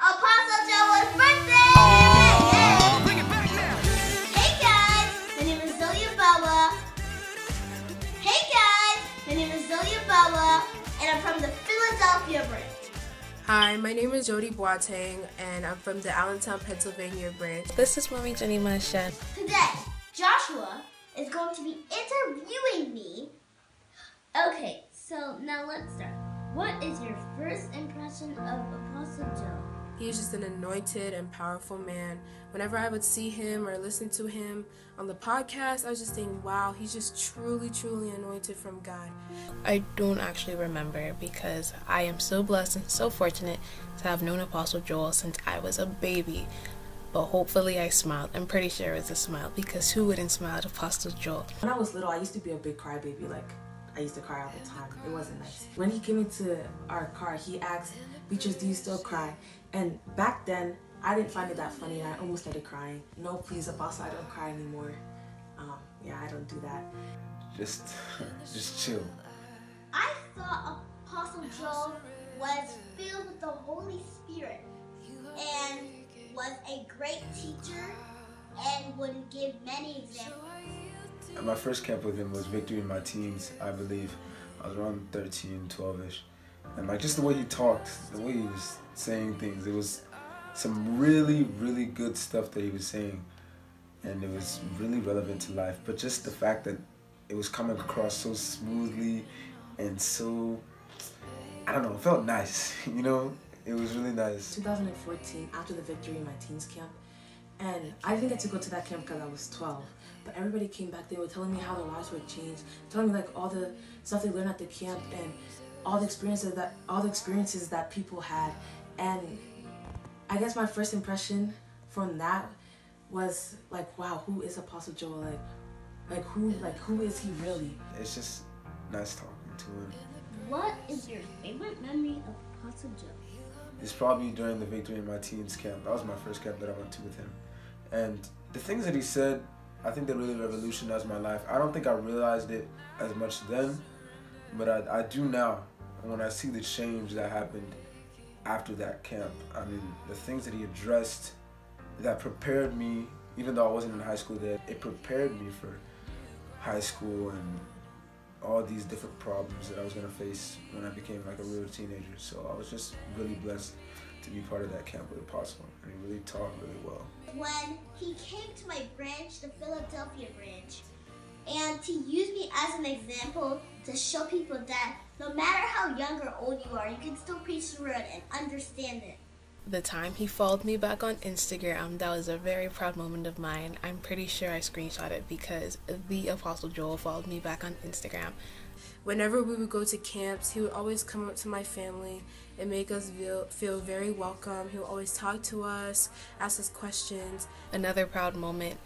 Apostle Joe's birthday! Oh, bring it back now! Hey guys, my name is Obuobisa. Hey guys, my name is Obuobisa, and I'm from the Philadelphia branch. Hi, my name is Jody Boateng, and I'm from the Allentown, Pennsylvania branch. This is Mommy Jenny Mashen. Today, Joshua is going to be interviewing me. Okay, so now let's start. What is your first impression of Apostle Joe? He's just an anointed and powerful man. Whenever I would see him or listen to him on the podcast, I was just thinking, wow, he's just truly, truly anointed from God. I don't actually remember because I am so blessed and so fortunate to have known Apostle Joel since I was a baby. But hopefully I smiled. I'm pretty sure it was a smile because who wouldn't smile at Apostle Joel? When I was little, I used to be a big crybaby. I used to cry all the time. It wasn't nice. When he came into our car, he asked, "Beatrice, do you still cry?" And back then, I didn't find it that funny, and I almost started crying. No, please, Apostle, I don't cry anymore. Yeah, I don't do that. Just chill. I thought Apostle Joe was filled with the Holy Spirit and was a great teacher and would give many examples. My first camp with him was Victory in My Teens, I believe. I was around 13, 12-ish. And just the way he talked, the way he was saying things, it was some really, really good stuff that he was saying. And it was really relevant to life. But just the fact that it was coming across so smoothly and so, I don't know, it felt nice, you know? It was really nice. 2014, after the Victory in My Teens camp, and I didn't get to go to that camp because I was 12. But everybody came back, they were telling me how their lives were changed, telling me all the stuff they learned at the camp and all the experiences that people had. And I guess my first impression from that was wow, who is Apostle Joel? Who is he really? It's just nice talking to him. What is your favorite memory of Apostle Joe? It's probably during the Victory in My Teens camp. That was my first camp that I went to with him. And the things that he said, I think they really revolutionized my life. I don't think I realized it as much then, but I do now. And when I see the change that happened after that camp, I mean, the things that he addressed that prepared me, even though I wasn't in high school then, it prepared me for high school and all these different problems that I was going to face when I became a real teenager. So I was just really blessed to be part of that camp with Apostle, and he really taught really well. When he came to my branch, the Philadelphia branch, and he used me as an example to show people that no matter how young or old you are, you can still preach the word and understand it. The time he followed me back on Instagram, that was a very proud moment of mine. I'm pretty sure I screenshot it because the Apostle Joel followed me back on Instagram. Whenever we would go to camps, he would always come up to my family and make us feel very welcome. He would always talk to us, ask us questions. Another proud moment,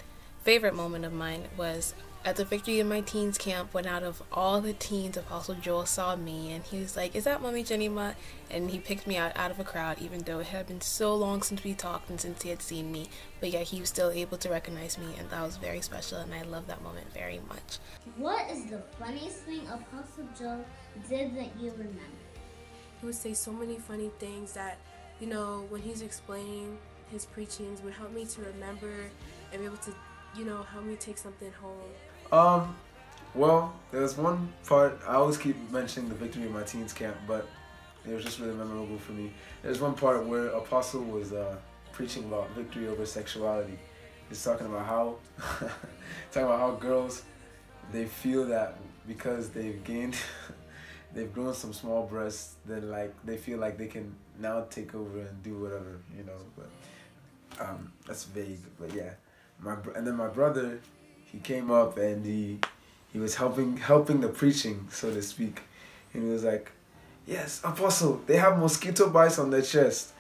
favorite moment of mine was at the Victory in My Teens camp when out of all the teens, Apostle Joel saw me and he was like, "Is that Mommy Jenny Ma?" And he picked me out of a crowd even though it had been so long since we talked and since he had seen me. But yeah, he was still able to recognize me and that was very special and I love that moment very much. What is the funniest thing Apostle Joe did that you remember? He would say so many funny things that, when he's explaining his preachings would help me to remember and be able to, help me take something home. Well, there's one part, I always keep mentioning the Victory in My Teens camp, but it was just really memorable for me. There's one part where Apostle was preaching about victory over sexuality. He's talking about how girls, they feel that because they've grown some small breasts, then they feel like they can now take over and do whatever, but that's vague, but yeah. And then my brother, he came up and he was helping the preaching, so to speak. And he was like, "Yes, Apostle, they have mosquito bites on their chest."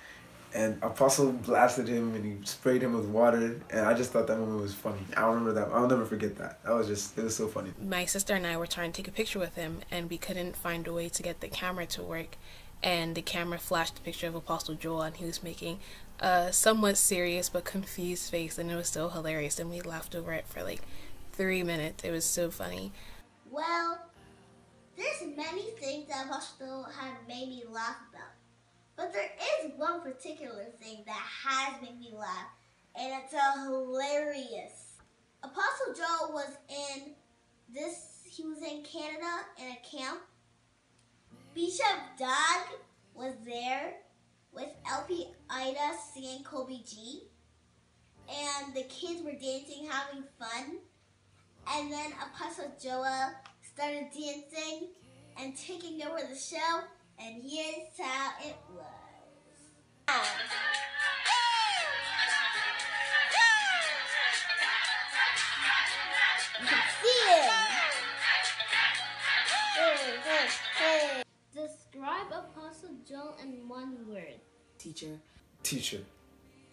And Apostle blasted him and he sprayed him with water, and I just thought that moment was funny. I remember that. I'll never forget that. It was so funny. My sister and I were trying to take a picture with him and we couldn't find a way to get the camera to work. And the camera flashed a picture of Apostle Joel and he was making a somewhat serious but confused face, and it was so hilarious and we laughed over it for 3 minutes. It was so funny. Well, there's many things that Apostle had made me laugh about. But there is one particular thing that has made me laugh, and it's hilarious. Apostle Joel he was in Canada in a camp. Bishop Doug was there with LP Ida singing Kobe G. And the kids were dancing, having fun. And then Apostle Joel started dancing and taking over the show. And here's how it was. You can see it. Hey. Describe Apostle Joel in one word. Teacher. Teacher.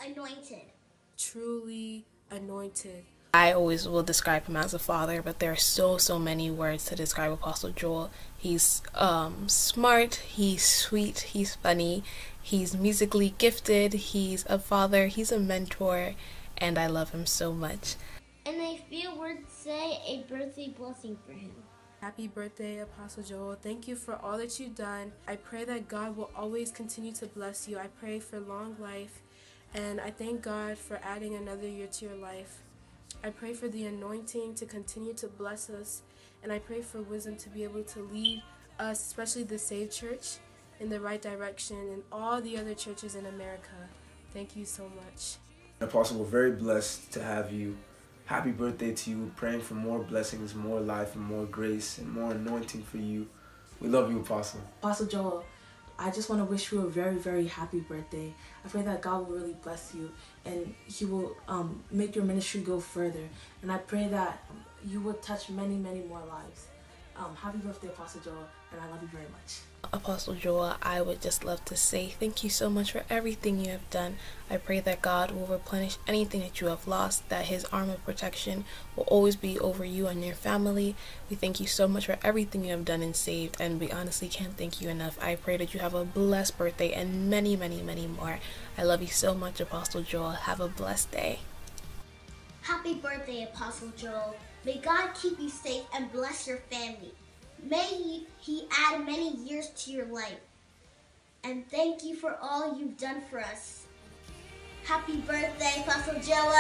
Anointed. Truly anointed. I always will describe him as a father, but there are so many words to describe Apostle Joel. He's smart, he's sweet, he's funny, he's musically gifted, he's a father, he's a mentor, and I love him so much. And a few words say a birthday blessing for him. Happy birthday, Apostle Joel. Thank you for all that you've done. I pray that God will always continue to bless you. I pray for long life, and I thank God for adding another year to your life. I pray for the anointing to continue to bless us, and I pray for wisdom to be able to lead us, especially the Saved Church, in the right direction and all the other churches in America. Thank you so much. Apostle, we're very blessed to have you. Happy birthday to you. Praying for more blessings, more life, and more grace, and more anointing for you. We love you, Apostle. Apostle Joel, I just want to wish you a very happy birthday. I pray that God will really bless you and He will make your ministry go further. And I pray that you will touch many more lives. Happy birthday, Apostle Joel, and I love you very much. Apostle Joel, I would just love to say thank you so much for everything you have done. I pray that God will replenish anything that you have lost, that His arm of protection will always be over you and your family. We thank you so much for everything you have done and saved, and we honestly can't thank you enough. I pray that you have a blessed birthday and many more. I love you so much, Apostle Joel. Have a blessed day. Happy birthday, Apostle Joel. May God keep you safe and bless your family. May He add many years to your life. And thank you for all you've done for us. Happy birthday, Apostle Joel!